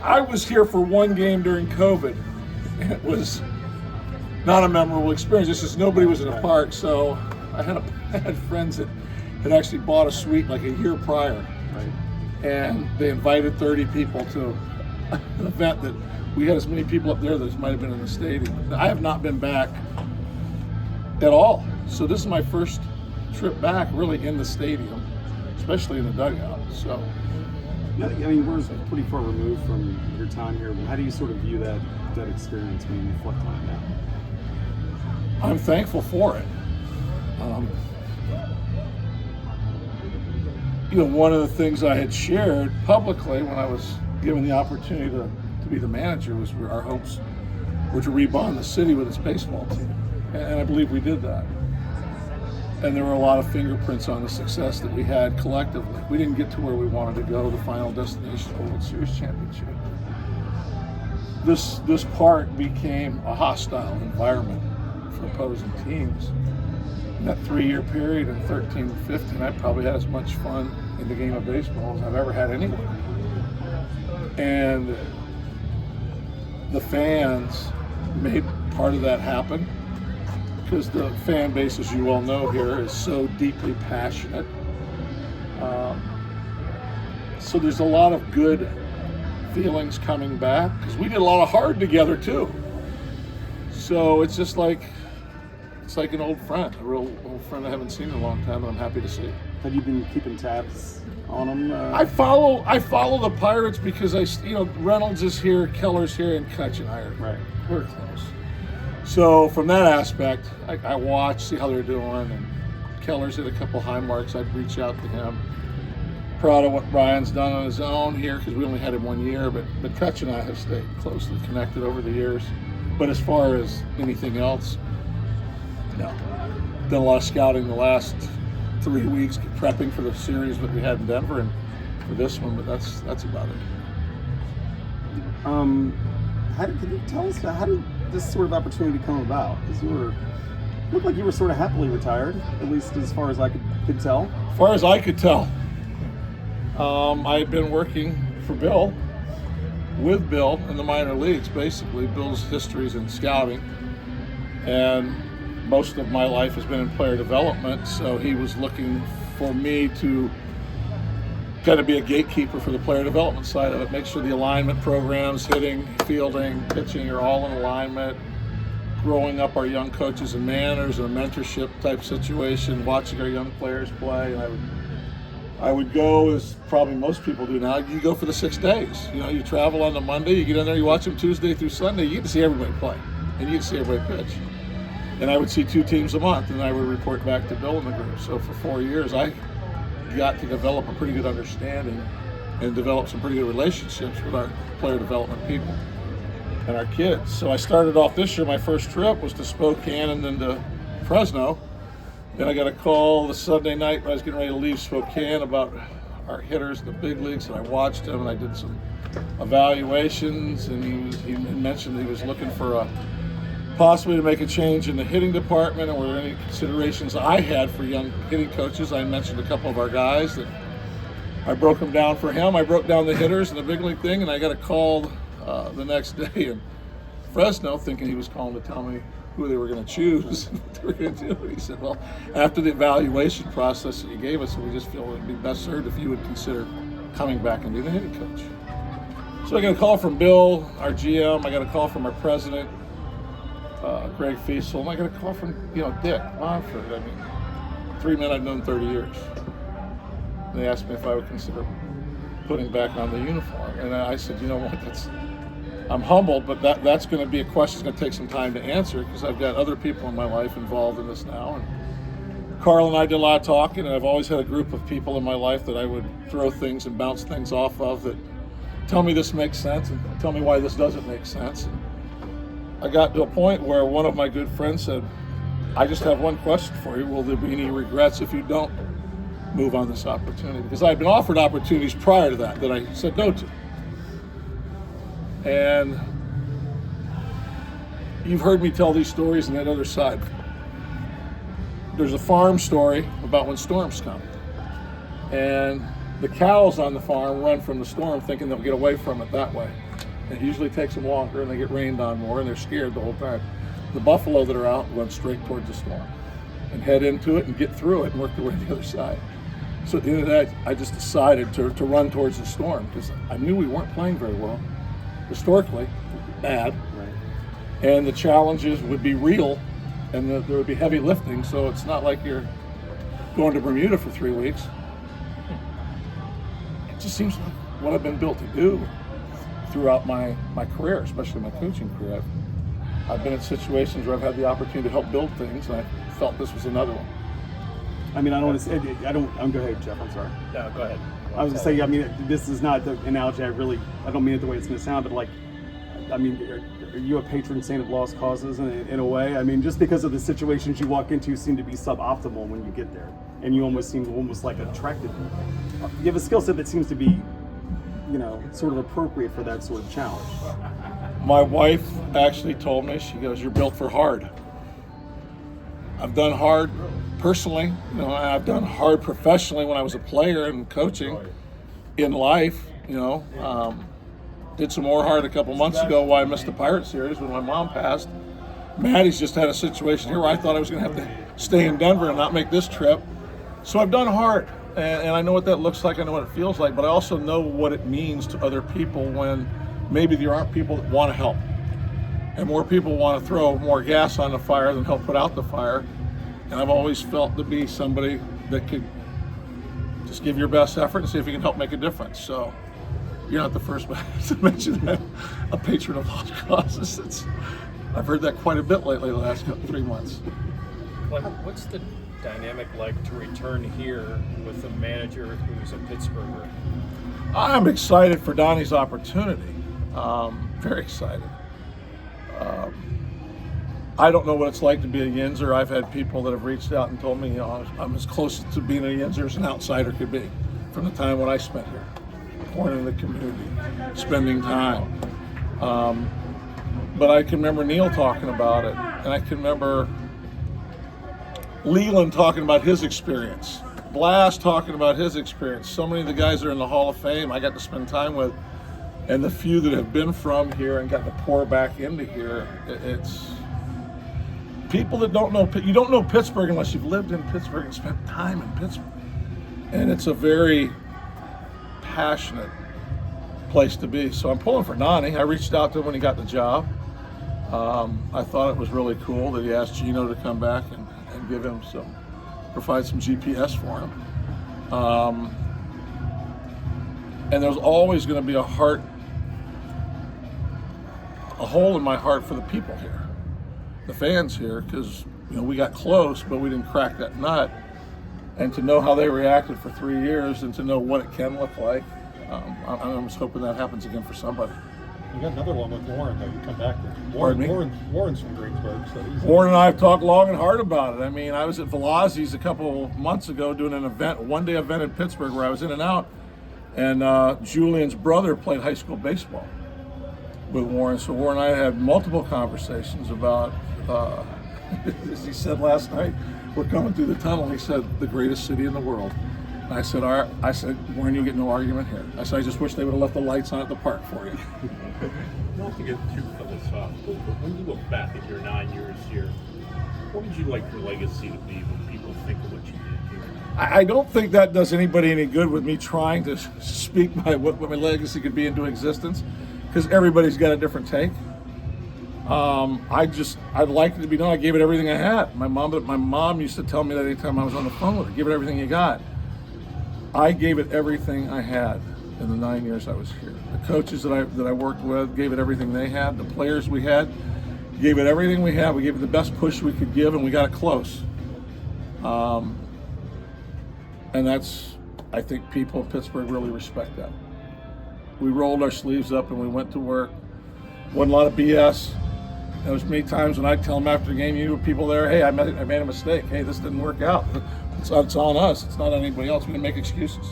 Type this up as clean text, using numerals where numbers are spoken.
I was here for one game during COVID, and it was not a memorable experience. Just as nobody was in the park, so I had friends that had actually bought a suite like a year prior, and they invited 30 people to an event that we had as many people up there that might have been in the stadium. I have not been back at all, so this is my first trip back really in the stadium, especially in the dugout. So. Yeah, I mean, we're pretty far removed from your time here. How do you sort of view that experience when you reflect on it now? I'm thankful for it. One of the things I had shared publicly when I was given the opportunity to be the manager was our hopes were to rebond the city with its baseball team. And I believe we did that. And there were a lot of fingerprints on the success that we had collectively. We didn't get to where we wanted to go, the final destination of the World Series championship. This park became a hostile environment for opposing teams. In that 3-year period in 13 and 15, I probably had as much fun in the game of baseball as I've ever had anywhere. And the fans made part of that happen, because the fan base, as you all know here, is so deeply passionate. So there's a lot of good feelings coming back, because we did a lot of hard together too. So it's just like an old friend, a real old friend I haven't seen in a long time, and I'm happy to see. Have you been keeping tabs on them? I follow the Pirates because Reynolds is here, Keller's here, and Kutch and I are we're close. So from that aspect, I watch, see how they're doing, and Keller's hit a couple high marks. I'd reach out to him. Proud of what Brian's done on his own here, because we only had him 1 year, but Kutch and I have stayed closely connected over the years. But as far as anything else, no. Done a lot of scouting the last 3 weeks, prepping for the series that we had in Denver and for this one, but that's about it. Can you tell us how did this sort of opportunity come about? Because looked like you were sort of happily retired, at least as far as I could tell. As far as I could tell, I had been working for Bill, with Bill in the minor leagues, basically. Bill's histories in scouting, and most of my life has been in player development, so he was looking for me to kind of be a gatekeeper for the player development side of it, make sure the alignment programs, hitting, fielding, pitching are all in alignment, growing up our young coaches and managers in a mentorship type situation, watching our young players play. And I would go, as probably most people do now, you go for the 6 days. You travel on the Monday, you get in there, you watch them Tuesday through Sunday, you get to see everybody play, and you get to see everybody pitch. And I would see 2 teams a month, and I would report back to Bill and the group. So for 4 years, I got to develop a pretty good understanding and develop some pretty good relationships with our player development people and our kids. So I started off this year, my first trip was to Spokane and then to Fresno. Then I got a call the Sunday night when I was getting ready to leave Spokane about our hitters in the big leagues, and I watched them and I did some evaluations, and he mentioned he was looking for possibly to make a change in the hitting department, and were there any considerations I had for young hitting coaches. I mentioned a couple of our guys that I broke them down for him. I broke down the hitters and the big league thing, and I got a call the next day in Fresno thinking he was calling to tell me who they were going to choose and what they were going to do. He said, well, after the evaluation process that you gave us, we just feel it would be best served if you would consider coming back and being the hitting coach. So I got a call from Bill, our GM. I got a call from our president, Greg Fiesel, and I got a call from Dick Monfort. I mean, 3 men I've known 30 years. And they asked me if I would consider putting back on the uniform, and I said, you know what, I'm humbled, but that's going to be a question that's going to take some time to answer, because I've got other people in my life involved in this now. And Carl and I did a lot of talking, and I've always had a group of people in my life that I would throw things and bounce things off of that tell me this makes sense and tell me why this doesn't make sense. And I got to a point where one of my good friends said, I just have one question for you. Will there be any regrets if you don't move on this opportunity? Because I've been offered opportunities prior to that I said no to. And you've heard me tell these stories on that other side. There's a farm story about when storms come. And the cows on the farm run from the storm thinking they'll get away from it that way. It usually takes them longer, and they get rained on more, and they're scared the whole time. The buffalo that are out run straight towards the storm and head into it and get through it and work their way to the other side. So at the end of the day, I just decided to run towards the storm because I knew we weren't playing very well, historically, bad. Right. And the challenges would be real, and there would be heavy lifting, so it's not like you're going to Bermuda for 3 weeks. It just seems like what I've been built to do throughout my career, especially my coaching career. I've been in situations where I've had the opportunity to help build things, and I felt this was another one. I mean, I don't want to say, go ahead, Jeff, I'm sorry. No, go ahead. I was going to say, I mean, this is not the analogy I don't mean it the way it's going to sound, but like, I mean, are you a patron saint of lost causes in a way? I mean, just because of the situations you walk into seem to be suboptimal when you get there, and you almost seem like attracted. You have a skill set that seems to be, sort of appropriate for that sort of challenge. My wife actually told me, she goes, "You're built for hard." I've done hard personally, I've done hard professionally when I was a player and coaching in life, did some more hard a couple months ago while I missed the Pirate Series when my mom passed. Maddie's just had a situation here where I thought I was going to have to stay in Denver and not make this trip. So I've done hard, and I know what that looks like, I know what it feels like, but I also know what it means to other people when maybe there aren't people that want to help. And more people want to throw more gas on the fire than help put out the fire. And I've always felt to be somebody that could just give your best effort and see if you can help make a difference. So you're not the first one to mention that, a patron of lost causes. I've heard that quite a bit lately the last 3 months. What's the dynamic like to return here with a manager who's a Pittsburgher? I'm excited for Donnie's opportunity. Very excited. I don't know what it's like to be a Yinzer. I've had people that have reached out and told me, I'm as close to being a Yinzer as an outsider could be from the time when I spent here, born in the community, spending time. But I can remember Neil talking about it, and I can remember Leland talking about his experience, Blast talking about his experience. So many of the guys that are in the Hall of Fame I got to spend time with, and the few that have been from here and got to pour back into here, it's people that don't know, you don't know Pittsburgh unless you've lived in Pittsburgh and spent time in Pittsburgh. And it's a very passionate place to be. So I'm pulling for Donnie. I reached out to him when he got the job. I thought it was really cool that he asked Gino to come back and give him provide some GPS for him. And there's always going to be a hole in my heart for the people here, the fans here, because we got close, but we didn't crack that nut. And to know how they reacted for 3 years and to know what it can look like, I'm just hoping that happens again for somebody. You got another one with Warren that you come back with. Pardon me? Warren's from Greensburg. So Warren and I have talked long and hard about it. I mean, I was at Velazzi's a couple months ago doing an event, one-day event in Pittsburgh where I was in and out, and Julian's brother played high school baseball with Warren. So Warren and I had multiple conversations about, as he said last night, we're coming through the tunnel. He said, the greatest city in the world. And I said, Warren, you'll get no argument here. I said, I just wish they would have left the lights on at the park for you. Not to get too philosophical, but when you look back at your 9 years here, what would you like your legacy to be when people think of what you did here? I don't think that does anybody any good with me trying to speak what my legacy could be into existence, because everybody's got a different take. I'd like it to be done. I gave it everything I had. My mom used to tell me that anytime I was on the phone with her, give it everything you got. I gave it everything I had in the 9 years I was here. The coaches that I worked with gave it everything they had. The players we had gave it everything we had. We gave it the best push we could give, and we got it close. And I think people in Pittsburgh really respect that. We rolled our sleeves up and we went to work. Wasn't a lot of BS. There was many times when I'd tell them after the game, you people there, hey, I made a mistake. Hey, this didn't work out. It's on us. It's not on anybody else. We didn't make excuses.